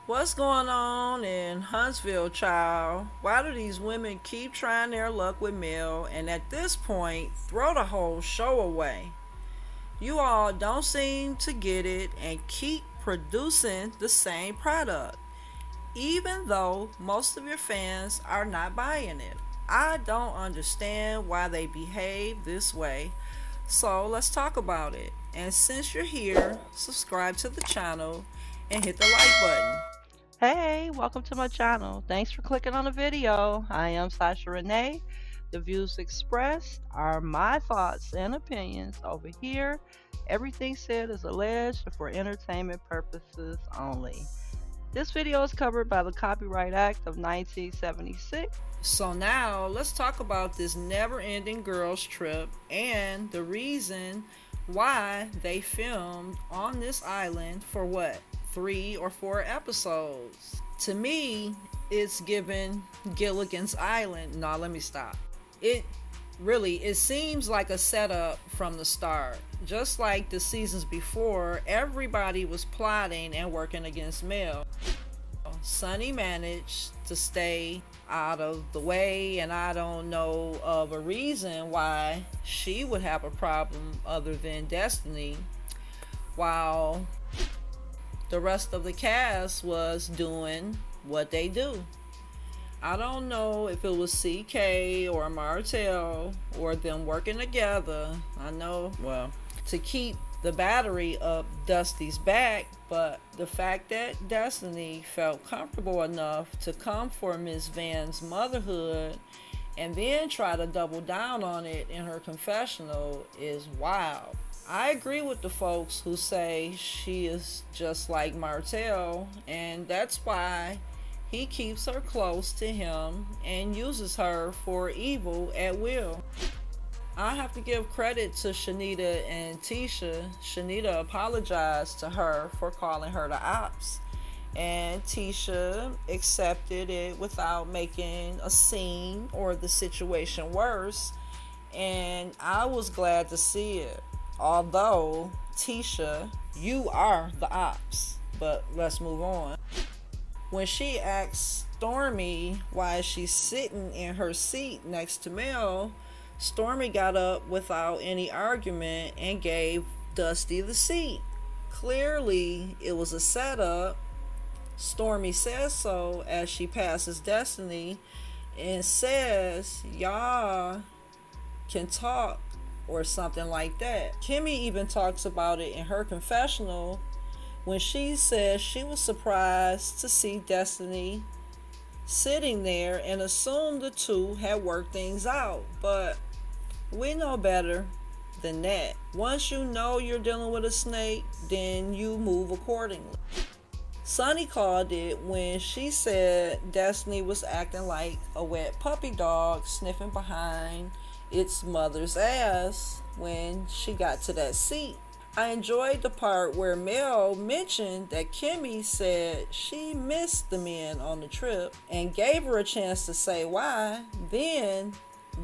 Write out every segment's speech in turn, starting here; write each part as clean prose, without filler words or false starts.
What's going on in Huntsville, child? Why do these women keep trying their luck with Mel and at this point throw the whole show away? You all don't seem to get it and keep producing the same product, even though most of your fans are not buying it. I don't understand why they behave this way, so let's talk about it. And since you're here, subscribe to the channel and hit the like button. Hey, welcome to my channel. Thanks for clicking on the video. I am Sasha Renee. The views expressed are my thoughts and opinions over here. Everything said is alleged for entertainment purposes only. This video is covered by the Copyright Act of 1976. So now let's talk about this never-ending girls trip and the reason why they filmed on this island for what, 3 or 4 episodes. To me, it's given Gilligan's Island. No, let me stop. It seems like a setup from the start. Just like the seasons before, everybody was plotting and working against Mel. Sunny managed to stay out of the way, and I don't know of a reason why she would have a problem other than Destiny, while the rest of the cast was doing what they do. I don't know if it was CK or Martell or them working together. I know, well, to keep the battery up Dusty's back, but the fact that Destiny felt comfortable enough to come for Miss Van's motherhood and then try to double down on it in her confessional is wild. I agree with the folks who say she is just like Martell, and that's why he keeps her close to him and uses her for evil at will. I have to give credit to Shanita and Tisha. Shanita apologized to her for calling her the ops, and Tisha accepted it without making a scene or the situation worse, and I was glad to see it. Although, Tisha, you are the ops. But let's move on. When she asked Stormy why she's sitting in her seat next to Mel, Stormy got up without any argument and gave Dusty the seat. Clearly, it was a setup. Stormy says so as she passes Destiny and says, "Y'all can talk," or something like that. Kimmy even talks about it in her confessional when she says she was surprised to see Destiny sitting there and assumed the two had worked things out. But we know better than that. Once you know you're dealing with a snake, then you move accordingly. Sunny called it when she said Destiny was acting like a wet puppy dog sniffing behind its mother's ass when she got to that seat. I enjoyed the part where Mel mentioned that Kimmy said she missed the men on the trip and gave her a chance to say why, then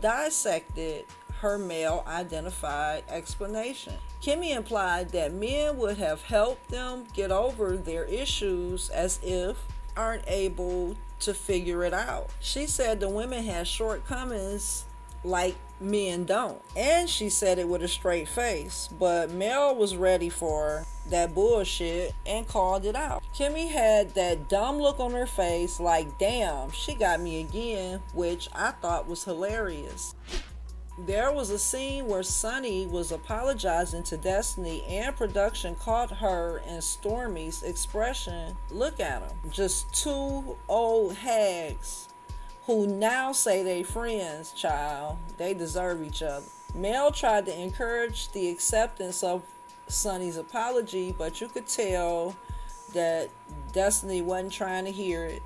dissected her male identified explanation. Kimmy implied that men would have helped them get over their issues as if aren't able to figure it out. She said the women had shortcomings like men don't. And she said it with a straight face, but Mel was ready for that bullshit and called it out. Kimmy had that dumb look on her face like, damn, she got me again, which I thought was hilarious. There was a scene where Sunny was apologizing to Destiny and production caught her and Stormy's expression. Look at them, just two old hags who now say they friends, child. They deserve each other. Mel tried to encourage the acceptance of Sunny's apology, but you could tell that Destiny wasn't trying to hear it.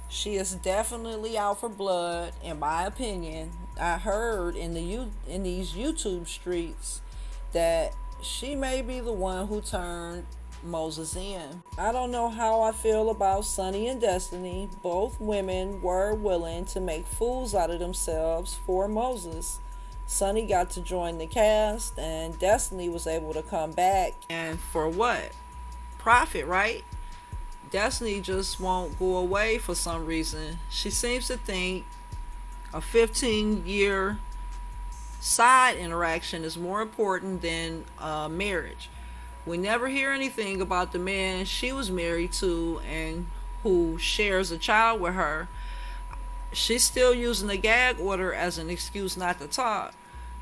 She is definitely out for blood, in my opinion. I heard in these YouTube streets that she may be the one who turned Moses in. I don't know how I feel about Sunny and Destiny. Both women were willing to make fools out of themselves for Moses. Sunny got to join the cast and Destiny was able to come back. And for what? Profit, right? Destiny just won't go away for some reason. She seems to think a 15-year side interaction is more important than marriage. We never hear anything about the man she was married to and who shares a child with her. She's still using the gag order as an excuse not to talk.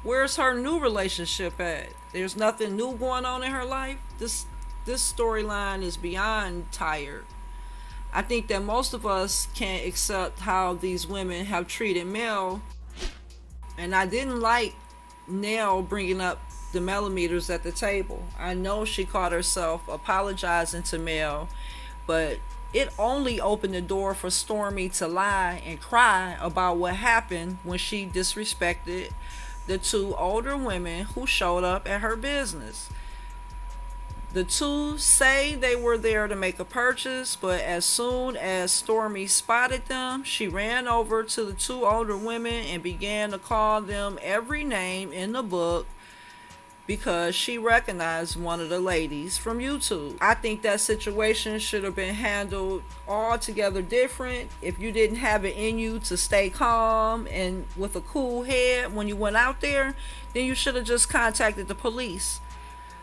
Where's her new relationship at? There's nothing new going on in her life. This storyline is beyond tired. I think that most of us can't accept how these women have treated Mel. And I didn't like Nell bringing up the millimeters at the table. I know she caught herself apologizing to Mel, but it only opened the door for Stormy to lie and cry about what happened when she disrespected the two older women who showed up at her business. The two say they were there to make a purchase, but as soon as Stormy spotted them, she ran over to the two older women and began to call them every name in the book because she recognized one of the ladies from YouTube. I think that situation should have been handled altogether different. If you didn't have it in you to stay calm and with a cool head when you went out there, then you should have just contacted the police.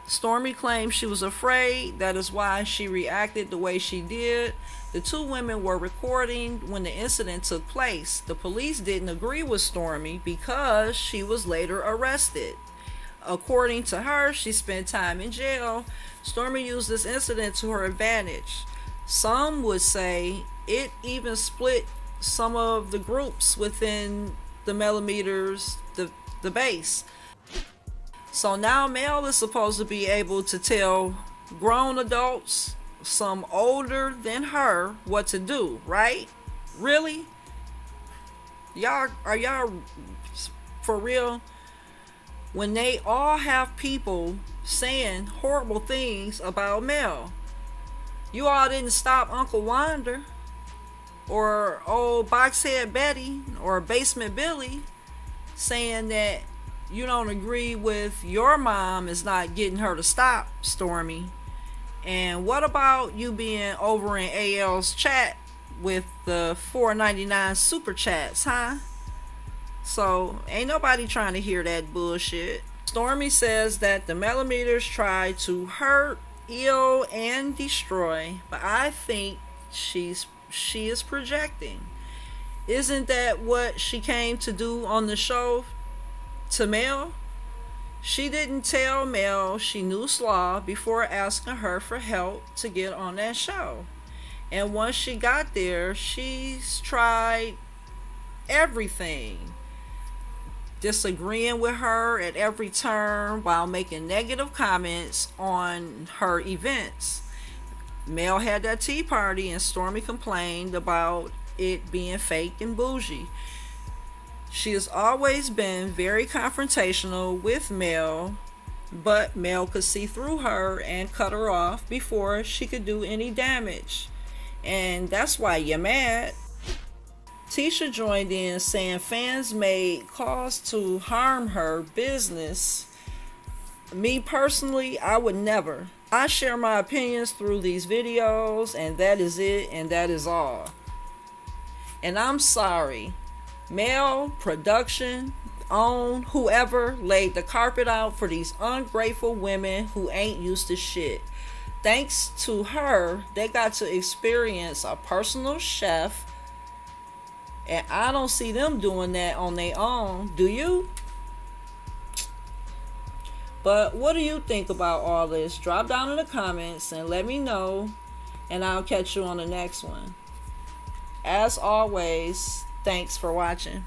Stormy claimed she was afraid. That is why she reacted the way she did. The two women were recording when the incident took place. The police didn't agree with Stormy because she was later arrested. According to her, she spent time in jail. Stormy used this incident to her advantage. Some would say it even split some of the groups within the millimeters, the base. So now Mel is supposed to be able to tell grown adults, some older than her, what to do, right? Really? Are y'all for real? When they all have people saying horrible things about Mel. You all didn't stop Uncle Wander or old Boxhead Betty or Basement Billy saying that you don't agree with your mom is not getting her to stop, Stormy. And what about you being over in AL's chat with the $4.99 super chats, huh? So ain't nobody trying to hear that bullshit. Stormy says that the millimeters try to hurt, ill, and destroy, but I think she is projecting. Isn't that what she came to do on the show? To Mel? She didn't tell Mel she knew Slaw before asking her for help to get on that show. And once she got there, she's tried everything. Disagreeing with her at every turn while making negative comments on her events. Mel had that tea party and Stormy complained about it being fake and bougie. She has always been very confrontational with Mel, but Mel could see through her and cut her off before she could do any damage. And that's why you're mad. Tisha joined in saying fans made calls to harm her business. Me personally, I would never. I share my opinions through these videos, and that is it, and that is all. And I'm sorry. Mel, production, OWN, whoever laid the carpet out for these ungrateful women who ain't used to shit. Thanks to her, they got to experience a personal chef, and I don't see them doing that on their own. Do you? But what do you think about all this? Drop down in the comments and let me know, and I'll catch you on the next one. As always, thanks for watching.